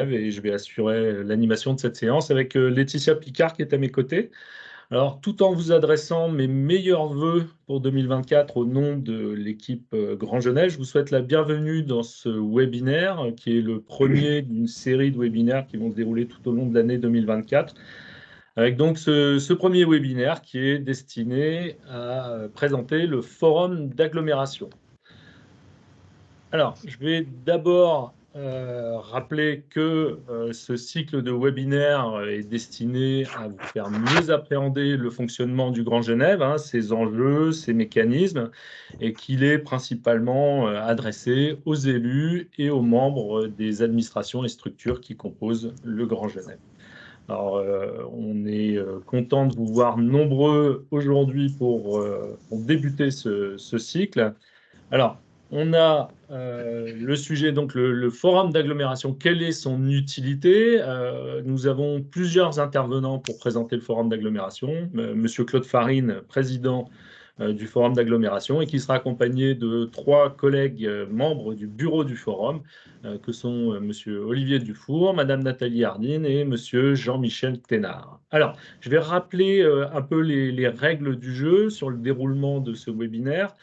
et je vais assurer l'animation de cette séance avec Laetitia Picard qui est à mes côtés. Alors, tout en vous adressant mes meilleurs vœux pour 2024 au nom de l'équipe Grand Genève, je vous souhaite la bienvenue dans ce webinaire qui est le premier d'une série de webinaires qui vont se dérouler tout au long de l'année 2024. Avec donc ce premier webinaire qui est destiné à présenter le forum d'agglomération. Alors, je vais d'abord rappeler que ce cycle de webinaires est destiné à vous faire mieux appréhender le fonctionnement du Grand Genève, ses enjeux, ses mécanismes, et qu'il est principalement adressé aux élus et aux membres des administrations et structures qui composent le Grand Genève. Alors, on est content de vous voir nombreux aujourd'hui pour débuter ce cycle. Alors, on a le sujet, donc le forum d'agglomération. Quelle est son utilité? Nous avons plusieurs intervenants pour présenter le forum d'agglomération. Monsieur Claude Farine, président du forum d'agglomération, et qui sera accompagné de 3 collègues membres du bureau du forum, que sont Monsieur Olivier Dufour, Madame Nathalie Hardine et Monsieur Jean-Michel Thénard. Alors, je vais rappeler un peu les règles du jeu sur le déroulement de ce webinaire.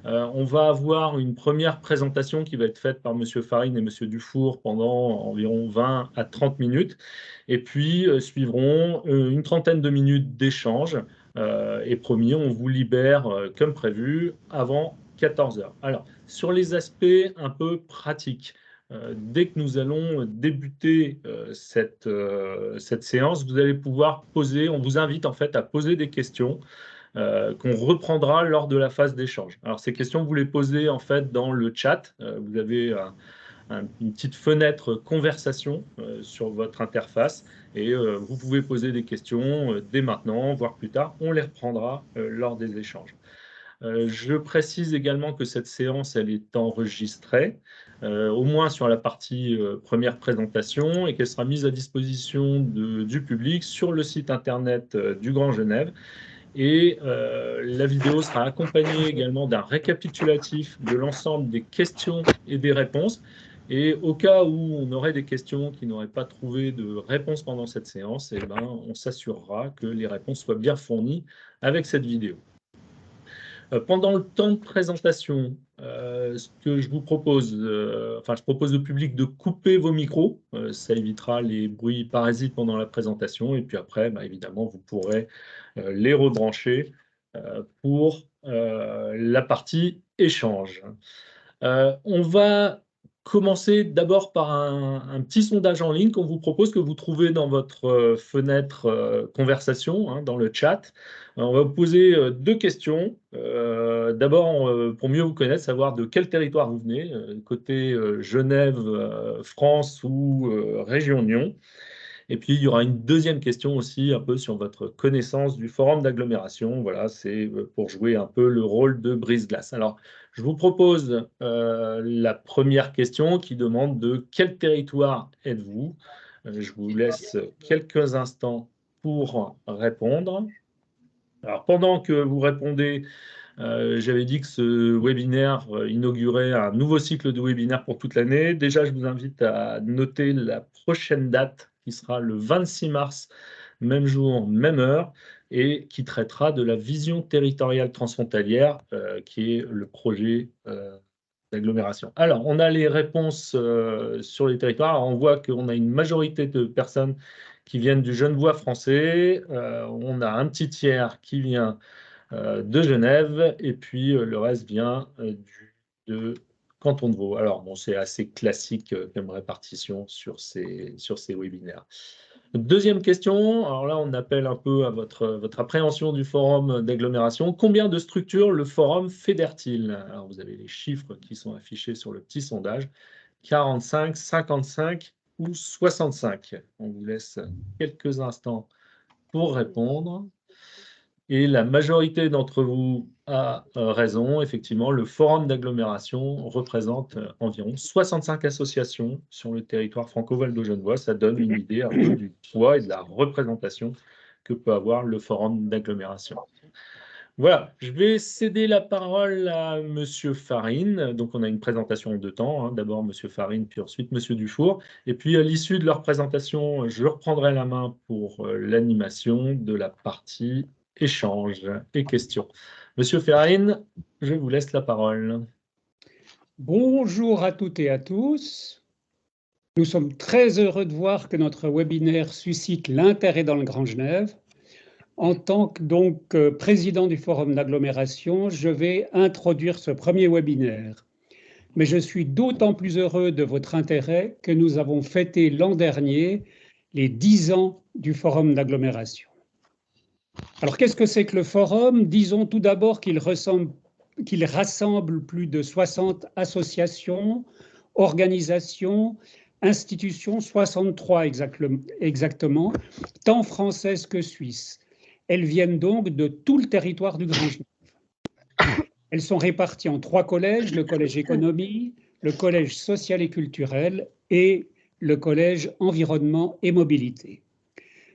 On va avoir une première présentation qui va être faite par Monsieur Farine et Monsieur Dufour pendant environ 20 à 30 minutes. Et puis suivront une trentaine de minutes d'échange. Et promis, on vous libère comme prévu avant 14 heures. Alors, sur les aspects un peu pratiques, dès que nous allons débuter cette séance, vous allez pouvoir poser, on vous invite en fait à poser des questions qu'on reprendra lors de la phase d'échange. Alors, ces questions, vous les posez en fait dans le chat. Vous avez une petite fenêtre conversation sur votre interface et vous pouvez poser des questions dès maintenant, voire plus tard. On les reprendra lors des échanges. Je précise également que cette séance, elle est enregistrée, au moins sur la partie première présentation, et qu'elle sera mise à disposition du public sur le site internet du Grand Genève. Et la vidéo sera accompagnée également d'un récapitulatif de l'ensemble des questions et des réponses. Et au cas où on aurait des questions qui n'auraient pas trouvé de réponse pendant cette séance, eh ben, on s'assurera que les réponses soient bien fournies avec cette vidéo. Pendant le temps de présentation, ce que je vous propose, je propose au public de couper vos micros. Ça évitera les bruits parasites pendant la présentation. Et puis après, évidemment, vous pourrez les rebrancher pour la partie échange. On va commencer d'abord par un petit sondage en ligne qu'on vous propose, que vous trouvez dans votre fenêtre conversation, dans le chat. On va vous poser 2 questions. D'abord, pour mieux vous connaître, savoir de quel territoire vous venez, côté Genève, France ou région Lyon. Et puis, il y aura une deuxième question aussi, un peu sur votre connaissance du forum d'agglomération. Voilà, c'est pour jouer un peu le rôle de brise-glace. Alors, je vous propose la première question qui demande de quel territoire êtes-vous? Je vous laisse quelques instants pour répondre. Alors, pendant que vous répondez, j'avais dit que ce webinaire inaugurait un nouveau cycle de webinaires pour toute l'année. Déjà, je vous invite à noter la prochaine date qui sera le 26 mars, même jour, même heure, et qui traitera de la vision territoriale transfrontalière, qui est le projet d'agglomération. Alors, on a les réponses sur les territoires. Alors, on voit qu'on a une majorité de personnes qui viennent du Genevois français. On a un petit tiers qui vient de Genève, et puis le reste vient de Canton de Vaud. Alors, bon, c'est assez classique comme répartition sur ces webinaires. Deuxième question, alors là, on appelle un peu à votre appréhension du forum d'agglomération. Combien de structures le forum fédère-t-il? Alors, vous avez les chiffres qui sont affichés sur le petit sondage. 45, 55 ou 65? On vous laisse quelques instants pour répondre. Et la majorité d'entre vous a raison. Effectivement, le forum d'agglomération représente environ 65 associations sur le territoire franco-valdo-genevois. Ça donne une idée un peu du poids et de la représentation que peut avoir le forum d'agglomération. Voilà, je vais céder la parole à Monsieur Farine. Donc, on a une présentation en deux temps, hein. D'abord Monsieur Farine, puis ensuite Monsieur Dufour. Et puis, à l'issue de leur présentation, je reprendrai la main pour l'animation de la partie échange et questions. Monsieur Farine, je vous laisse la parole. Bonjour à toutes et à tous. Nous sommes très heureux de voir que notre webinaire suscite l'intérêt dans le Grand Genève. En tant que président du Forum d'agglomération, je vais introduire ce premier webinaire. Mais je suis d'autant plus heureux de votre intérêt que nous avons fêté l'an dernier les 10 ans du Forum d'agglomération. Alors, qu'est-ce que c'est que le Forum? Disons tout d'abord qu'il rassemble plus de 60 associations, organisations, institutions, 63 exactement, tant françaises que suisses. Elles viennent donc de tout le territoire du Grand Genève. Elles sont réparties en 3 collèges, le collège économie, le collège social et culturel et le collège environnement et mobilité.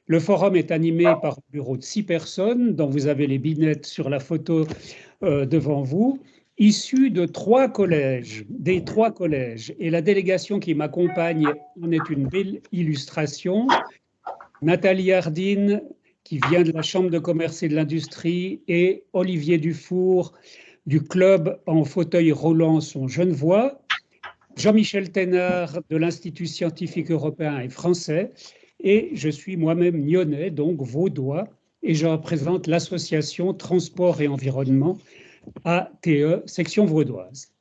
Le forum est animé par un bureau de 6 personnes, dont vous avez les binettes sur la photo devant vous, issus de 3 collèges, des 3 collèges. Et la délégation qui m'accompagne en est une belle illustration. Nathalie Hardine, qui vient de la Chambre de commerce et de l'industrie, et Olivier Dufour, du club en fauteuil roulant son Genevois, Jean-Michel Thénard, de l'Institut scientifique européen et français, et je suis moi-même nyonnais, donc vaudois, et je représente l'association Transport et Environnement, ATE, section vaudoise.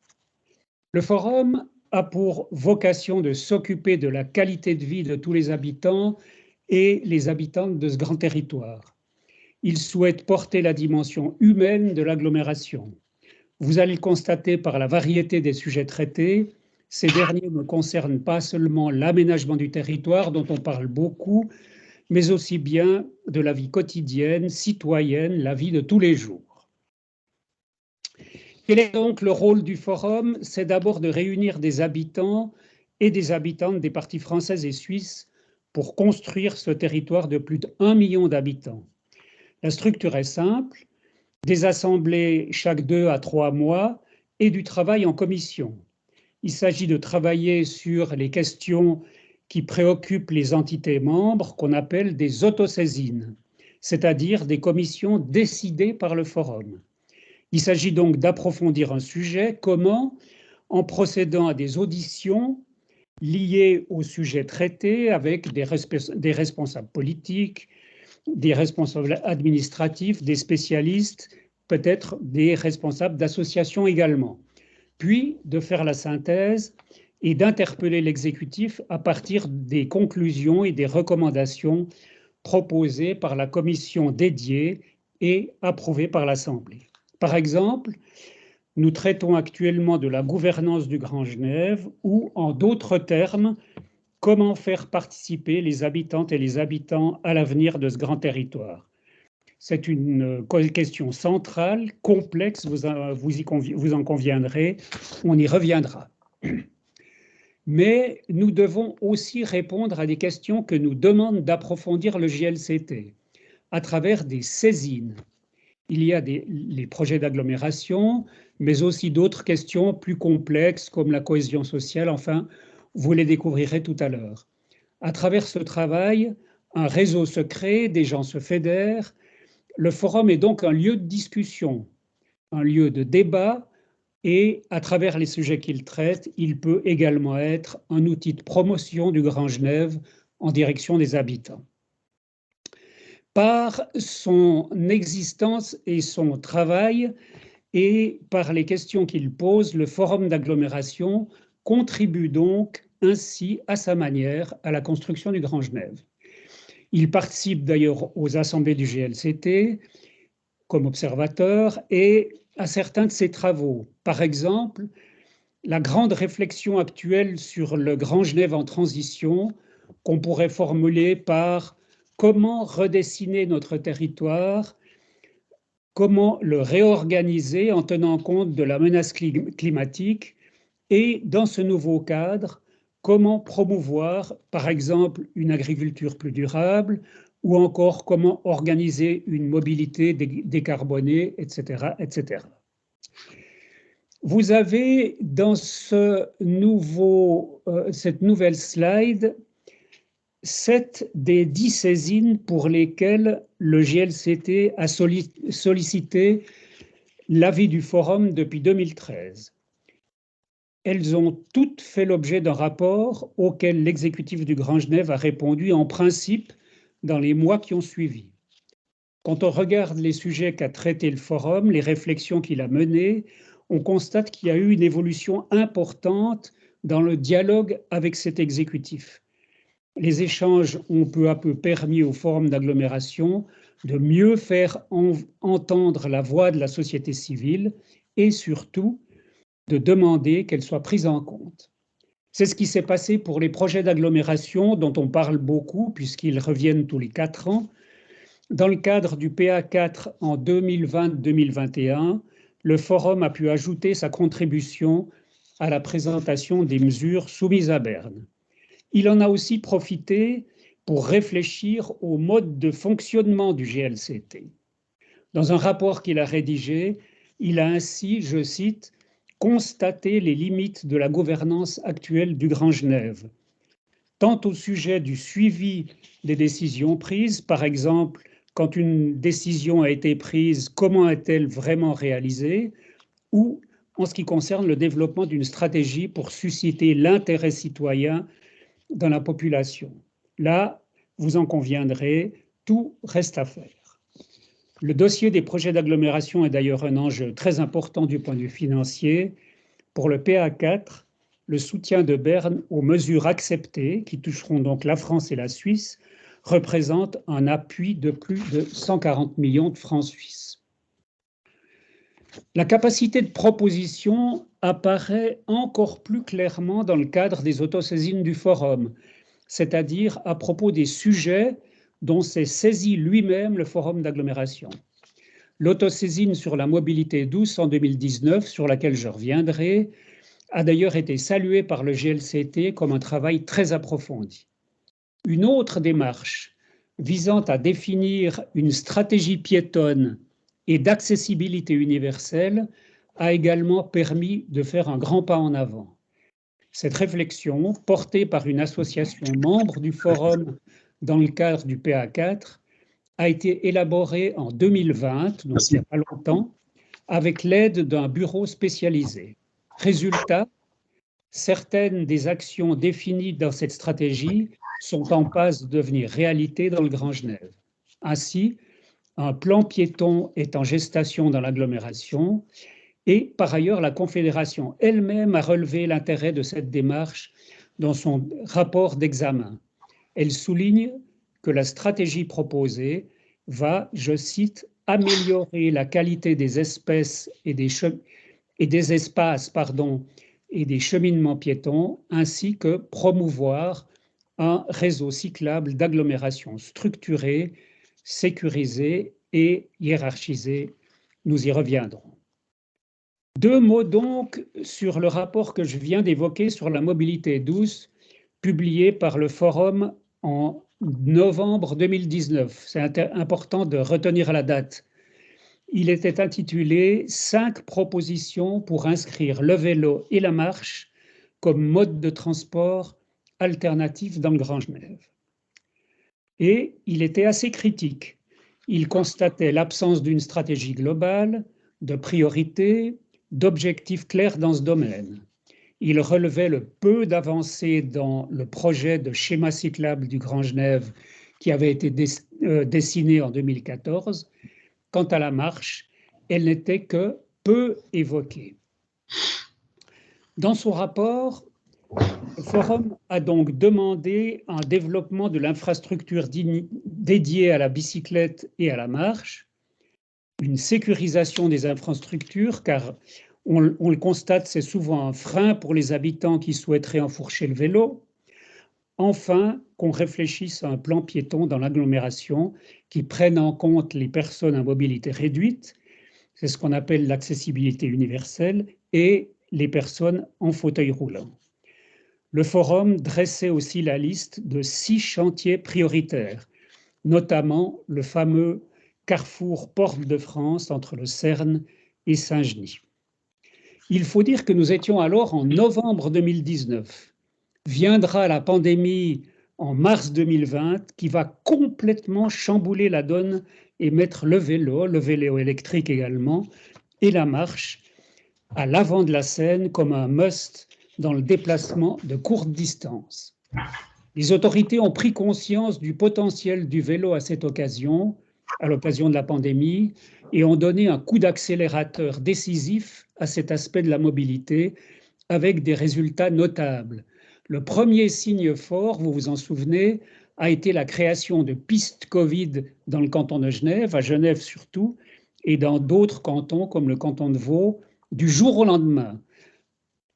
Le forum a pour vocation de s'occuper de la qualité de vie de tous les habitants et les habitantes de ce grand territoire. Il souhaite porter la dimension humaine de l'agglomération. Vous allez le constater par la variété des sujets traités. Ces derniers ne concernent pas seulement l'aménagement du territoire, dont on parle beaucoup, mais aussi bien de la vie quotidienne, citoyenne, la vie de tous les jours. Quel est donc le rôle du forum? C'est d'abord de réunir des habitants et des habitantes des parties françaises et suisses pour construire ce territoire de plus d'1 million d'habitants. La structure est simple, des assemblées chaque 2 à 3 mois et du travail en commission. Il s'agit de travailler sur les questions qui préoccupent les entités membres, qu'on appelle des autosaisines, c'est-à-dire des commissions décidées par le forum. Il s'agit donc d'approfondir un sujet. Comment? En procédant à des auditions liées au sujet traité avec des responsables politiques, des responsables administratifs, des spécialistes, peut-être des responsables d'associations également. Puis de faire la synthèse et d'interpeller l'exécutif à partir des conclusions et des recommandations proposées par la commission dédiée et approuvées par l'Assemblée. Par exemple, nous traitons actuellement de la gouvernance du Grand Genève ou, en d'autres termes, comment faire participer les habitantes et les habitants à l'avenir de ce grand territoire. C'est une question centrale, complexe, vous en conviendrez, on y reviendra. Mais nous devons aussi répondre à des questions que nous demande d'approfondir le JLCT à travers des saisines. Il y a les projets d'agglomération, mais aussi d'autres questions plus complexes comme la cohésion sociale. Enfin, vous les découvrirez tout à l'heure. À travers ce travail, un réseau se crée, des gens se fédèrent. Le forum est donc un lieu de discussion, un lieu de débat, et à travers les sujets qu'il traite, il peut également être un outil de promotion du Grand Genève en direction des habitants. Par son existence et son travail et par les questions qu'il pose, le forum d'agglomération contribue donc ainsi à sa manière à la construction du Grand Genève. Il participe d'ailleurs aux assemblées du GLCT comme observateur et à certains de ses travaux. Par exemple, la grande réflexion actuelle sur le Grand Genève en transition, qu'on pourrait formuler par comment redessiner notre territoire, comment le réorganiser en tenant compte de la menace climatique et, dans ce nouveau cadre, comment promouvoir, par exemple, une agriculture plus durable ou encore comment organiser une mobilité décarbonée, etc., etc. Vous avez dans cette nouvelle slide 7 des 10 saisines pour lesquelles le GLCT a sollicité l'avis du Forum depuis 2013. Elles ont toutes fait l'objet d'un rapport auquel l'exécutif du Grand Genève a répondu en principe dans les mois qui ont suivi. Quand on regarde les sujets qu'a traités le Forum, les réflexions qu'il a menées, on constate qu'il y a eu une évolution importante dans le dialogue avec cet exécutif. Les échanges ont peu à peu permis au Forum d'agglomération de mieux faire entendre la voix de la société civile et surtout de demander qu'elle soit prise en compte. C'est ce qui s'est passé pour les projets d'agglomération dont on parle beaucoup puisqu'ils reviennent tous les 4 ans. Dans le cadre du PA4 en 2020-2021, le Forum a pu ajouter sa contribution à la présentation des mesures soumises à Berne. Il en a aussi profité pour réfléchir au mode de fonctionnement du GLCT. Dans un rapport qu'il a rédigé, il a ainsi, je cite, « constaté les limites de la gouvernance actuelle du Grand Genève, tant au sujet du suivi des décisions prises, par exemple, quand une décision a été prise, comment est-elle vraiment réalisée, ou en ce qui concerne le développement d'une stratégie pour susciter l'intérêt citoyen dans la population. Là, vous en conviendrez, tout reste à faire. Le dossier des projets d'agglomération est d'ailleurs un enjeu très important du point de vue financier. Pour le PA4, le soutien de Berne aux mesures acceptées, qui toucheront donc la France et la Suisse, représente un appui de plus de 140 millions de francs suisses. La capacité de proposition apparaît encore plus clairement dans le cadre des autosaisines du Forum, c'est-à-dire à propos des sujets dont s'est saisi lui-même le Forum d'agglomération. L'autosaisine sur la mobilité douce en 2019, sur laquelle je reviendrai, a d'ailleurs été saluée par le GLCT comme un travail très approfondi. Une autre démarche visant à définir une stratégie piétonne et d'accessibilité universelle a également permis de faire un grand pas en avant. Cette réflexion, portée par une association membre du Forum dans le cadre du PA4, a été élaborée en 2020, donc il n'y a pas longtemps, avec l'aide d'un bureau spécialisé. Résultat, certaines des actions définies dans cette stratégie sont en passe de devenir réalité dans le Grand Genève. Ainsi, un plan piéton est en gestation dans l'agglomération et par ailleurs la Confédération elle-même a relevé l'intérêt de cette démarche dans son rapport d'examen. Elle souligne que la stratégie proposée va, je cite, améliorer la qualité des espèces et des espaces et des cheminements piétons, ainsi que promouvoir un réseau cyclable d'agglomération structuré, sécurisé et hiérarchisé. Nous y reviendrons. 2 mots donc sur le rapport que je viens d'évoquer sur la mobilité douce, publié par le Forum en novembre 2019. C'est important de retenir la date. Il était intitulé « 5 propositions pour inscrire le vélo et la marche comme mode de transport alternatif dans le Grand Genève ». Et il était assez critique. Il constatait l'absence d'une stratégie globale, de priorités, d'objectifs clairs dans ce domaine. Il relevait le peu d'avancées dans le projet de schéma cyclable du Grand Genève qui avait été dessiné en 2014. Quant à la marche, elle n'était que peu évoquée. Dans son rapport, le Forum a donc demandé un développement de l'infrastructure dédiée à la bicyclette et à la marche, une sécurisation des infrastructures, car on le constate, c'est souvent un frein pour les habitants qui souhaiteraient enfourcher le vélo. Enfin, qu'on réfléchisse à un plan piéton dans l'agglomération qui prenne en compte les personnes à mobilité réduite, c'est ce qu'on appelle l'accessibilité universelle, et les personnes en fauteuil roulant. Le Forum dressait aussi la liste de 6 chantiers prioritaires notamment le fameux carrefour Porte de France entre le Cerne et Saint-Genis. Il faut dire que nous étions alors en novembre 2019. Viendra la pandémie en mars 2020 qui va complètement chambouler la donne et mettre le vélo électrique également, et la marche à l'avant de la scène comme un must dans le déplacement de courte distance. Les autorités ont pris conscience du potentiel du vélo à cette occasion, à l'occasion de la pandémie, et ont donné un coup d'accélérateur décisif à cet aspect de la mobilité avec des résultats notables. Le premier signe fort, vous vous en souvenez, a été la création de pistes Covid dans le canton de Genève, à Genève surtout, et dans d'autres cantons comme le canton de Vaud, du jour au lendemain,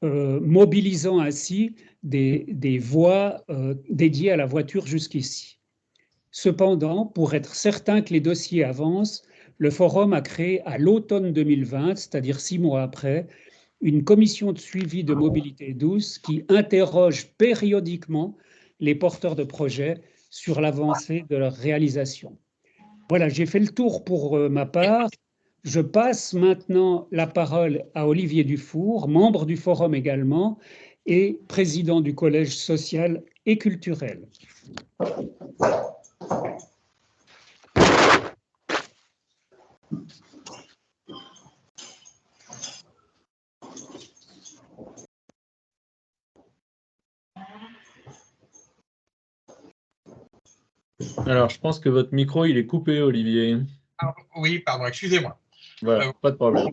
mobilisant ainsi des voies dédiées à la voiture jusqu'ici. Cependant, pour être certain que les dossiers avancent, le Forum a créé à l'automne 2020, c'est-à-dire 6 mois après, une commission de suivi de mobilité douce qui interroge périodiquement les porteurs de projets sur l'avancée de leur réalisation. Voilà, j'ai fait le tour pour ma part. Je passe maintenant la parole à Olivier Dufour, membre du Forum également et président du Collège social et culturel. Alors, je pense que votre micro, il est coupé, Olivier. Oui, pardon, excusez-moi. Voilà, pas de problème.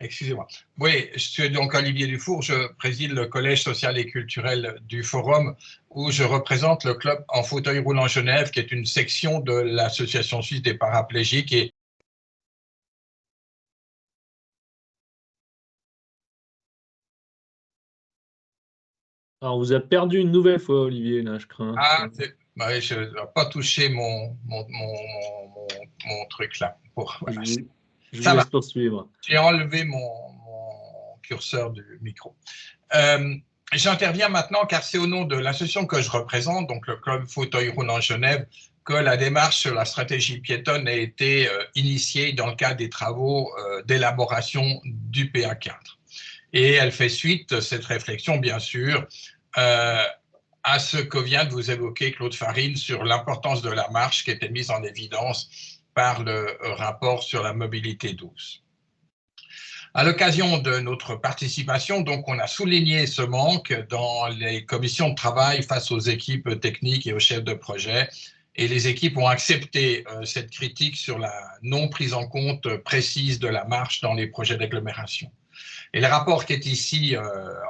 Excusez-moi. Oui, je suis donc Olivier Dufour, je préside le Collège social et culturel du Forum, où je représente le club en fauteuil roulant Genève, qui est une section de l'Association suisse des paraplégiques. Et Alors, vous avez perdu une nouvelle fois, Olivier, là, je crains. Bah, je ne vais pas toucher mon truc là. Voilà. Je vous laisse poursuivre. J'ai enlevé mon curseur du micro. J'interviens maintenant car c'est au nom de l'association que je représente, donc le club fauteuil roulant Genève, que la démarche sur la stratégie piétonne a été initiée dans le cadre des travaux d'élaboration du PA4. Et elle fait suite, cette réflexion, bien sûr, à ce que vient de vous évoquer Claude Farine sur l'importance de la marche qui était mise en évidence par le rapport sur la mobilité douce. À l'occasion de notre participation, donc, on a souligné ce manque dans les commissions de travail face aux équipes techniques et aux chefs de projet. Et les équipes ont accepté cette critique sur la non prise en compte précise de la marche dans les projets d'agglomération. Et le rapport qui est ici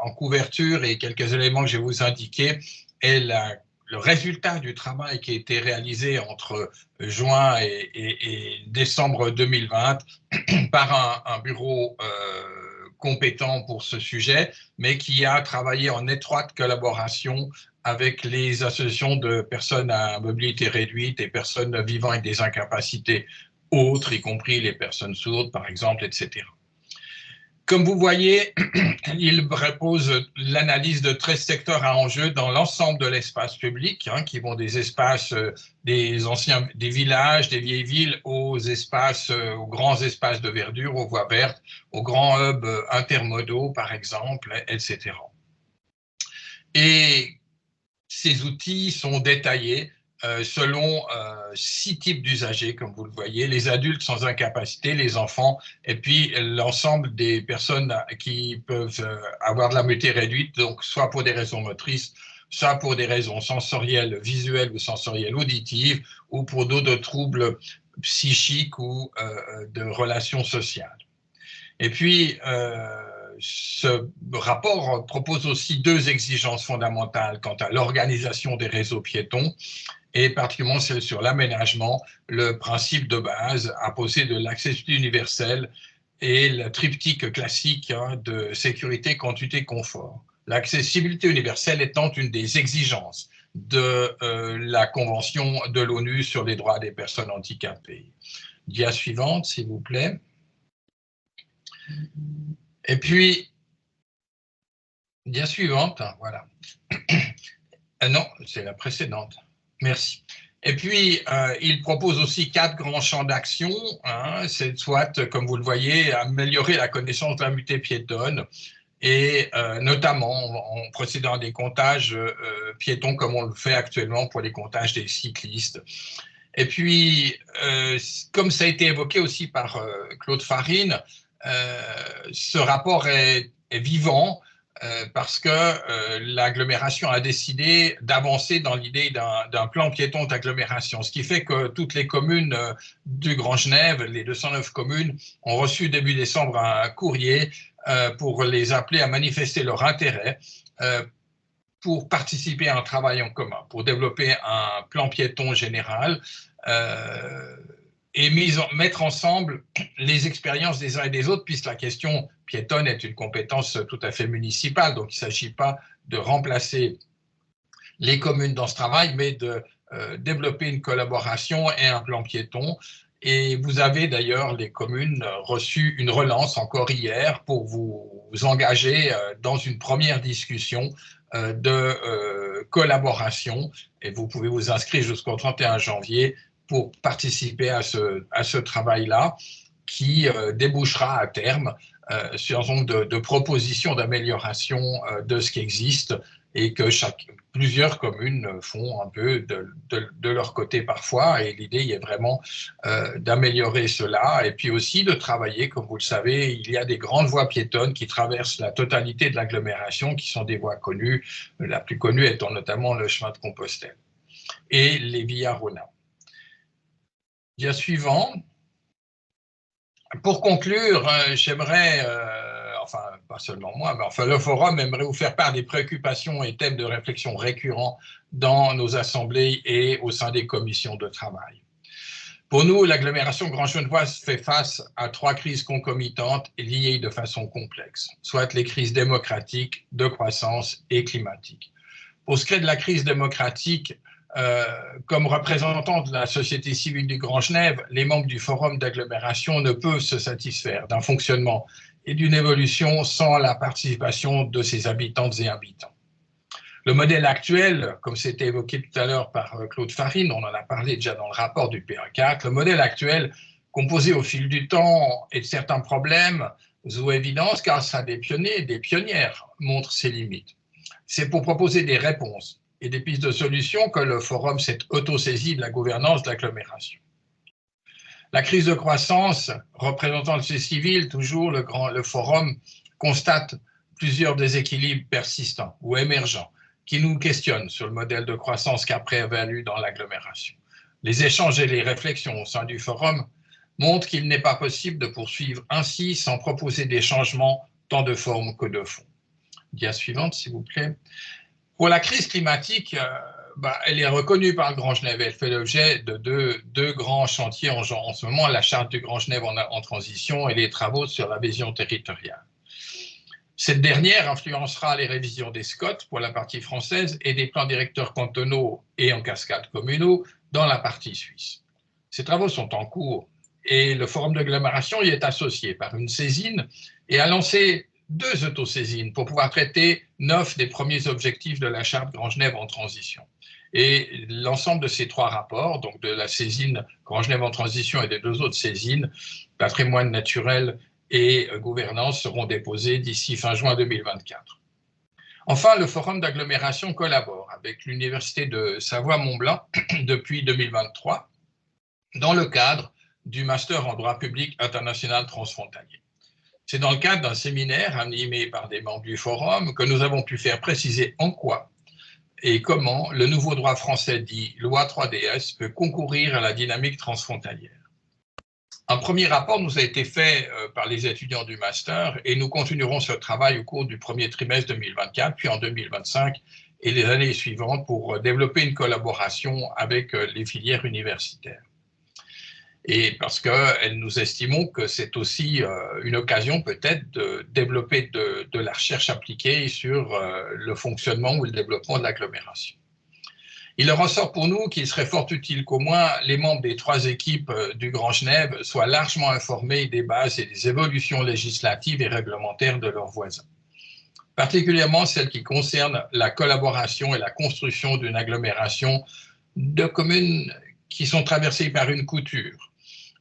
en couverture et quelques éléments que je vais vous indiquer est le résultat du travail qui a été réalisé entre juin et décembre 2020 par un bureau compétent pour ce sujet, mais qui a travaillé en étroite collaboration avec les associations de personnes à mobilité réduite et personnes vivant avec des incapacités autres, y compris les personnes sourdes, par exemple, etc. Comme vous voyez, il propose l'analyse de 13 secteurs à enjeu dans l'ensemble de l'espace public, qui vont des espaces des villages, des vieilles villes, aux grands espaces de verdure, aux voies vertes, aux grands hubs intermodaux, par exemple, etc. Et ces outils sont détaillés selon 6 types d'usagers, comme vous le voyez, les adultes sans incapacité, les enfants, et puis l'ensemble des personnes qui peuvent avoir de la mobilité réduite, donc soit pour des raisons motrices, soit pour des raisons sensorielles, visuelles ou sensorielles auditives, ou pour d'autres troubles psychiques ou de relations sociales. Et puis, ce rapport propose aussi 2 exigences fondamentales quant à l'organisation des réseaux piétons, et particulièrement celle sur l'aménagement, le principe de base imposé de l'accessibilité universelle et le triptyque classique de sécurité, continuité, confort. L'accessibilité universelle étant une des exigences de la Convention de l'ONU sur les droits des personnes handicapées. Dia suivante, s'il vous plaît. Et puis, dia suivante, voilà. Non, c'est la précédente. Merci. Et puis, il propose aussi 4 grands champs d'action. Hein, c'est soit, comme vous le voyez, améliorer la connaissance de la mobilité piétonne, et notamment en procédant à des comptages piétons comme on le fait actuellement pour les comptages des cyclistes. Et puis, comme ça a été évoqué aussi par Claude Farine, ce rapport est vivant parce que l'agglomération a décidé d'avancer dans l'idée d'un plan piéton d'agglomération, ce qui fait que toutes les communes du Grand Genève, les 209 communes, ont reçu début décembre un courrier pour les appeler à manifester leur intérêt pour participer à un travail en commun, pour développer un plan piéton général et mettre ensemble les expériences des uns et des autres, puisque la question piétonne est une compétence tout à fait municipale, donc il ne s'agit pas de remplacer les communes dans ce travail, mais de développer une collaboration et un plan piéton. Et vous avez d'ailleurs, les communes, reçu une relance encore hier pour vous engager dans une première discussion de collaboration. Et vous pouvez vous inscrire jusqu'au 31 janvier pour participer à ce travail-là qui débouchera à terme sur un nombre de propositions d'amélioration de ce qui existe et que plusieurs communes font un peu de leur côté parfois, et l'idée est vraiment d'améliorer cela, et puis aussi de travailler, comme vous le savez, il y a des grandes voies piétonnes qui traversent la totalité de l'agglomération, qui sont des voies connues, la plus connue étant notamment le chemin de Compostelle et les Via Rona. Dia suivant. Pour conclure, j'aimerais, enfin pas seulement moi, mais enfin le forum aimerait vous faire part des préoccupations et thèmes de réflexion récurrents dans nos assemblées et au sein des commissions de travail. Pour nous, l'agglomération grand-genevoise fait face à 3 crises concomitantes liées de façon complexe, soit les crises démocratiques, de croissance et climatiques. Pour ce qui est de la crise démocratique, comme représentants de la société civile du Grand Genève, les membres du forum d'agglomération ne peuvent se satisfaire d'un fonctionnement et d'une évolution sans la participation de ses habitantes et habitants. Le modèle actuel, comme c'était évoqué tout à l'heure par Claude Farine, on en a parlé déjà dans le rapport du PA4, le modèle actuel, composé au fil du temps et de certains problèmes ou évidences, grâce à des pionniers et des pionnières, montre ses limites. C'est pour proposer des réponses et des pistes de solutions que le forum s'est autosaisi de la gouvernance de l'agglomération. La crise de croissance, représentant le société civile, toujours le forum constate plusieurs déséquilibres persistants ou émergents qui nous questionnent sur le modèle de croissance qu'a prévalu dans l'agglomération. Les échanges et les réflexions au sein du forum montrent qu'il n'est pas possible de poursuivre ainsi sans proposer des changements tant de forme que de fond. Dia suivante, s'il vous plaît. Pour la crise climatique, elle est reconnue par le Grand Genève. Elle fait l'objet de deux grands chantiers en ce moment, la charte du Grand Genève en transition et les travaux sur la vision territoriale. Cette dernière influencera les révisions des SCOT pour la partie française et des plans directeurs cantonaux et en cascade communaux dans la partie suisse. Ces travaux sont en cours et le forum d'agglomération y est associé par une saisine et a lancé 2 autosaisines pour pouvoir traiter 9 des premiers objectifs de la charte Grand Genève en transition. Et l'ensemble de ces 3 rapports, donc de la saisine Grand Genève en transition et des 2 autres saisines, patrimoine naturel et gouvernance, seront déposés d'ici fin juin 2024. Enfin, le forum d'agglomération collabore avec l'Université de Savoie-Mont-Blanc depuis 2023 dans le cadre du Master en droit public international transfrontalier. C'est dans le cadre d'un séminaire animé par des membres du forum que nous avons pu faire préciser en quoi et comment le nouveau droit français dit loi 3DS peut concourir à la dynamique transfrontalière. Un premier rapport nous a été fait par les étudiants du master et nous continuerons ce travail au cours du premier trimestre 2024, puis en 2025 et les années suivantes pour développer une collaboration avec les filières universitaires. Et parce que nous estimons que c'est aussi une occasion peut-être de développer de la recherche appliquée sur le fonctionnement ou le développement de l'agglomération. Il ressort pour nous qu'il serait fort utile qu'au moins les membres des 3 équipes du Grand Genève soient largement informés des bases et des évolutions législatives et réglementaires de leurs voisins, particulièrement celles qui concernent la collaboration et la construction d'une agglomération de communes qui sont traversées par une couture,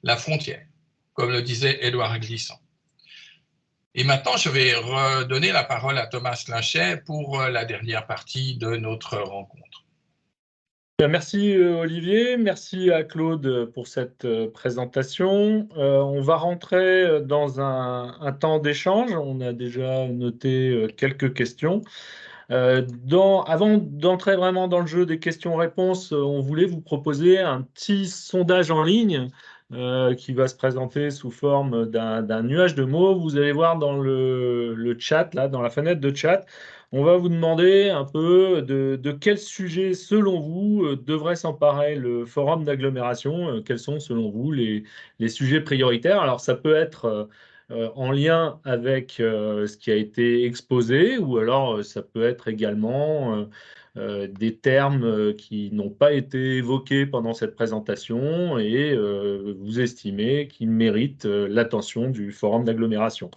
la frontière, comme le disait Édouard Glissant. Et maintenant, je vais redonner la parole à Thomas Linchet pour la dernière partie de notre rencontre. Merci Olivier, merci à Claude pour cette présentation. On va rentrer dans un temps d'échange. On a déjà noté quelques questions. Avant d'entrer vraiment dans le jeu des questions-réponses, on voulait vous proposer un petit sondage en ligne qui va se présenter sous forme d'un nuage de mots. Vous allez voir dans le chat, là, dans la fenêtre de chat, on va vous demander un peu de quel sujet, selon vous, devrait s'emparer le forum d'agglomération. Quels sont, selon vous, les sujets prioritaires? Alors, ça peut être en lien avec ce qui a été exposé, ou alors ça peut être également des termes qui n'ont pas été évoqués pendant cette présentation et vous estimez qu'ils méritent l'attention du forum d'agglomération.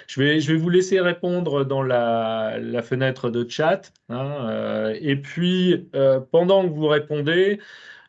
Je vais vous laisser répondre dans la fenêtre de chat, hein, et puis pendant que vous répondez,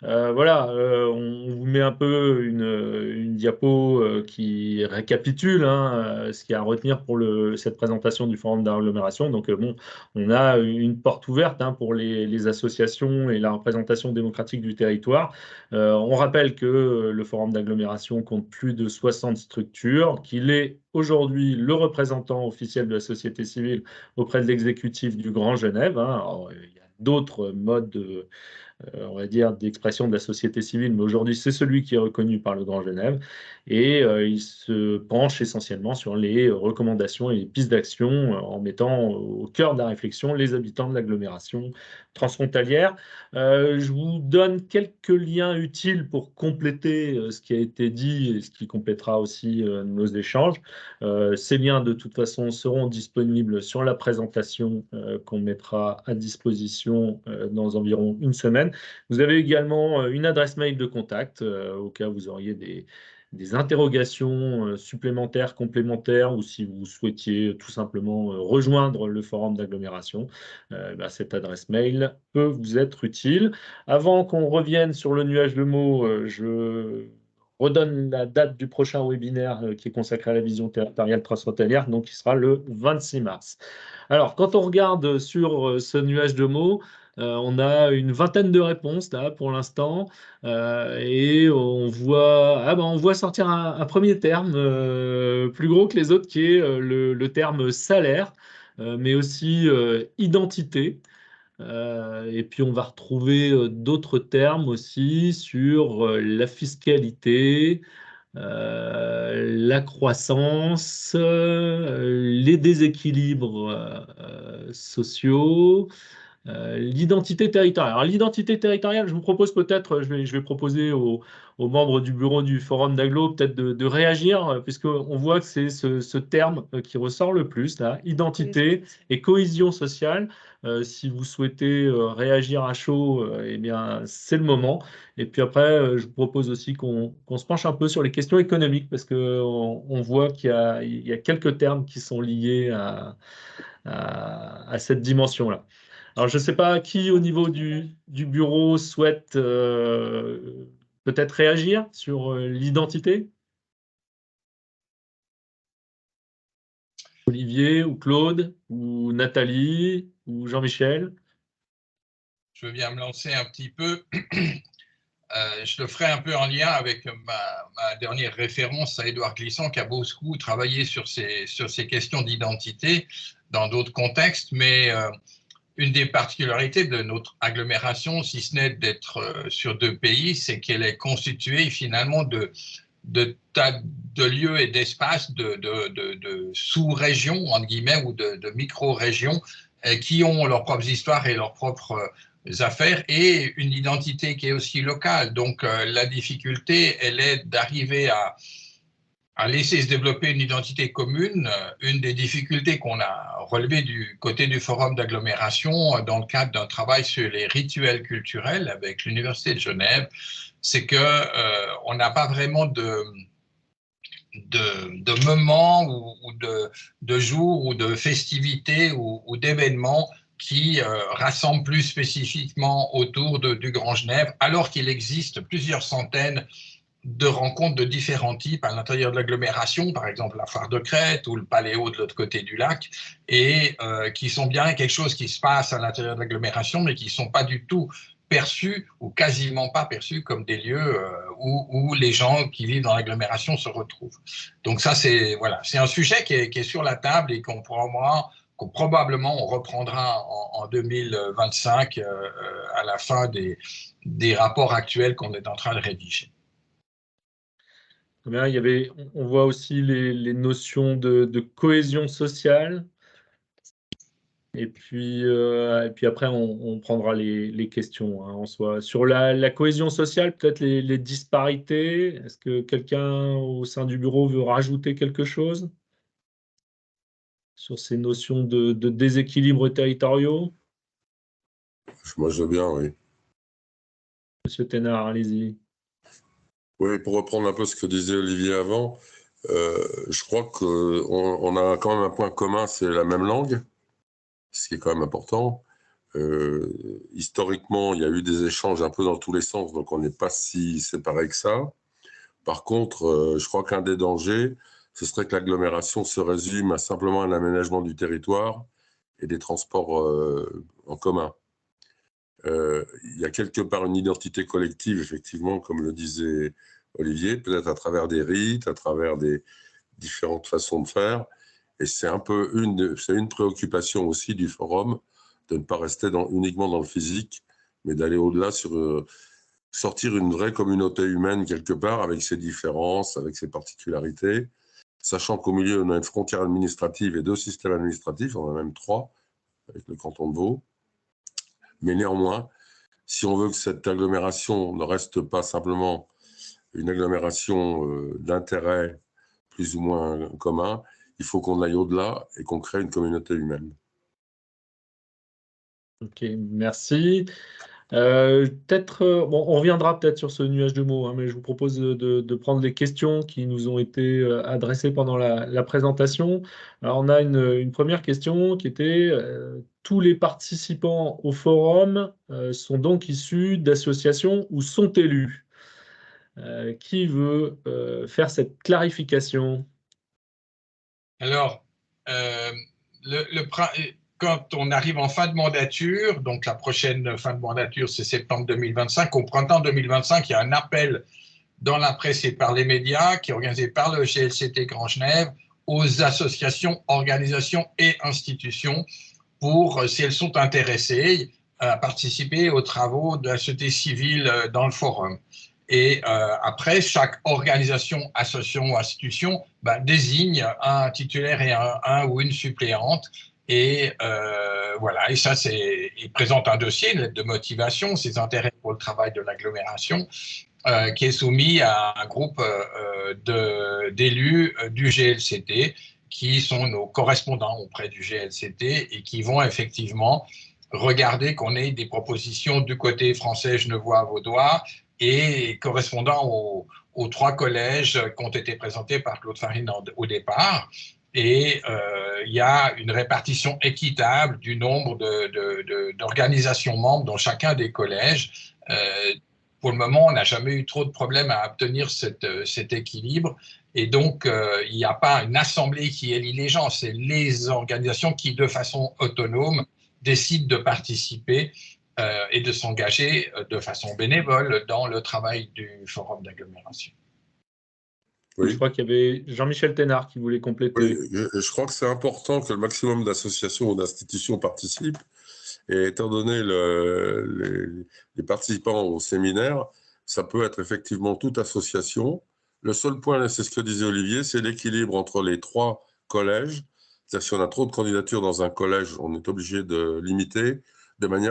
voilà, on vous met un peu une diapo qui récapitule hein, ce qu'il y a à retenir pour cette présentation du forum d'agglomération. Donc, bon, on a une porte ouverte hein, pour les associations et la représentation démocratique du territoire. On rappelle que le forum d'agglomération compte plus de 60 structures, qu'il est aujourd'hui le représentant officiel de la société civile auprès de l'exécutif du Grand Genève. Hein. Alors, il y a d'autres modes on va dire, d'expression de la société civile, mais aujourd'hui, c'est celui qui est reconnu par le Grand Genève. Et il se penche essentiellement sur les recommandations et les pistes d'action en mettant au cœur de la réflexion les habitants de l'agglomération transfrontalière. Je vous donne quelques liens utiles pour compléter ce qui a été dit et ce qui complétera aussi nos échanges. Ces liens, de toute façon, seront disponibles sur la présentation qu'on mettra à disposition dans environ une semaine. Vous avez également une adresse mail de contact au cas où vous auriez des interrogations supplémentaires, complémentaires, ou si vous souhaitiez tout simplement rejoindre le forum d'agglomération, cette adresse mail peut vous être utile. Avant qu'on revienne sur le nuage de mots, je redonne la date du prochain webinaire qui est consacré à la vision territoriale transfrontalière, donc qui sera le 26 mars. Alors, quand on regarde sur ce nuage de mots, on a une vingtaine de réponses là pour l'instant et on voit sortir un premier terme plus gros que les autres qui est le terme salaire, mais aussi identité. Et puis on va retrouver d'autres termes aussi sur la fiscalité, la croissance, les déséquilibres sociaux. L'identité territoriale. Alors, l'identité territoriale, je vous propose peut-être, je vais proposer aux membres du bureau du forum d'agglo peut-être de réagir, puisqu'on voit que c'est ce terme qui ressort le plus, là, identité et cohésion sociale. Si vous souhaitez réagir à chaud, eh bien, c'est le moment. Et puis après, je vous propose aussi qu'on se penche un peu sur les questions économiques, parce qu'on voit qu'il y a quelques termes qui sont liés à cette dimension-là. Alors, je ne sais pas qui, au niveau du bureau, souhaite peut-être réagir sur l'identité. Olivier ou Claude ou Nathalie ou Jean-Michel. Je veux bien me lancer un petit peu. Je le ferai un peu en lien avec ma dernière référence à Édouard Glissant, qui a beaucoup travaillé sur ces questions d'identité dans d'autres contextes, mais une des particularités de notre agglomération, si ce n'est d'être sur deux pays, c'est qu'elle est constituée finalement de tas de lieux et d'espaces de sous-régions, entre guillemets, ou de micro-régions qui ont leurs propres histoires et leurs propres affaires et une identité qui est aussi locale. Donc la difficulté, elle est d'arriver à laisser se développer une identité commune. Une des difficultés qu'on a relevées du côté du forum d'agglomération dans le cadre d'un travail sur les rituels culturels avec l'Université de Genève, c'est qu'on n'a pas vraiment de moments ou de jours ou de festivités ou d'événements qui rassemble plus spécifiquement autour du Grand Genève, alors qu'il existe plusieurs centaines de rencontres de différents types à l'intérieur de l'agglomération, par exemple la Foire de Crète ou le Paléo de l'autre côté du lac, et qui sont bien quelque chose qui se passe à l'intérieur de l'agglomération, mais qui ne sont pas du tout perçus ou quasiment pas perçus comme des lieux où les gens qui vivent dans l'agglomération se retrouvent. Donc ça, c'est un sujet qui est sur la table et qu'on probablement on reprendra en 2025 à la fin des rapports actuels qu'on est en train de rédiger. Bien, on voit aussi les notions de cohésion sociale. Et puis après, on prendra les questions en soi. Sur la cohésion sociale, peut-être les disparités. Est-ce que quelqu'un au sein du bureau veut rajouter quelque chose sur ces notions de déséquilibre territoriaux? Moi, je veux bien, oui. Monsieur Thénard, allez-y. Oui, pour reprendre un peu ce que disait Olivier avant, je crois qu'on a quand même un point commun, c'est la même langue, ce qui est quand même important. Historiquement, il y a eu des échanges un peu dans tous les sens, donc on n'est pas si séparés que ça. Par contre, je crois qu'un des dangers, ce serait que l'agglomération se résume à simplement un aménagement du territoire et des transports en commun. Il y a quelque part une identité collective, effectivement, comme le disait Olivier, peut-être à travers des rites, à travers des différentes façons de faire. Et c'est un peu une préoccupation aussi du forum, de ne pas rester uniquement dans le physique, mais d'aller au-delà sur sortir une vraie communauté humaine quelque part, avec ses différences, avec ses particularités, sachant qu'au milieu, on a une frontière administrative et 2 systèmes administratifs, on en a même 3, avec le canton de Vaud. Mais néanmoins, si on veut que cette agglomération ne reste pas simplement une agglomération d'intérêts plus ou moins communs, il faut qu'on aille au-delà et qu'on crée une communauté humaine. Ok, merci. On reviendra peut-être sur ce nuage de mots, mais je vous propose de prendre les questions qui nous ont été adressées pendant la présentation. Alors, on a une première question qui était tous les participants au forum sont donc issus d'associations ou sont élus. Qui veut faire cette clarification? Alors, quand on arrive en fin de mandature, donc la prochaine fin de mandature, c'est septembre 2025, au printemps 2025, il y a un appel dans la presse et par les médias qui est organisé par le GLCT Grand Genève aux associations, organisations et institutions pour, si elles sont intéressées, à participer aux travaux de la société civile dans le forum. Et après, chaque organisation, association ou institution désigne un titulaire et un ou une suppléante. Et voilà, et ça, il présente un dossier, une lettre de motivation, ses intérêts pour le travail de l'agglomération, qui est soumis à un groupe d'élus du GLCT, qui sont nos correspondants auprès du GLCT et qui vont effectivement regarder qu'on ait des propositions du côté français, genevois, vaudois, et correspondant aux 3 collèges qui ont été présentés par Claude Farine au départ. Et il y a une répartition équitable du nombre d'organisations membres dans chacun des collèges. Pour le moment, on n'a jamais eu trop de problèmes à obtenir cet équilibre. Et donc, il n'y a pas une assemblée qui élit les gens, c'est les organisations qui, de façon autonome, décident de participer et de s'engager de façon bénévole dans le travail du forum d'agglomération. Oui. Je crois qu'il y avait Jean-Michel Thénard qui voulait compléter. Oui, je crois que c'est important que le maximum d'associations ou d'institutions participent. Et étant donné les participants au séminaire, ça peut être effectivement toute association. Le seul point, c'est ce que disait Olivier, c'est l'équilibre entre les 3 collèges. C'est-à-dire si on a trop de candidatures dans un collège, on est obligé de limiter de manière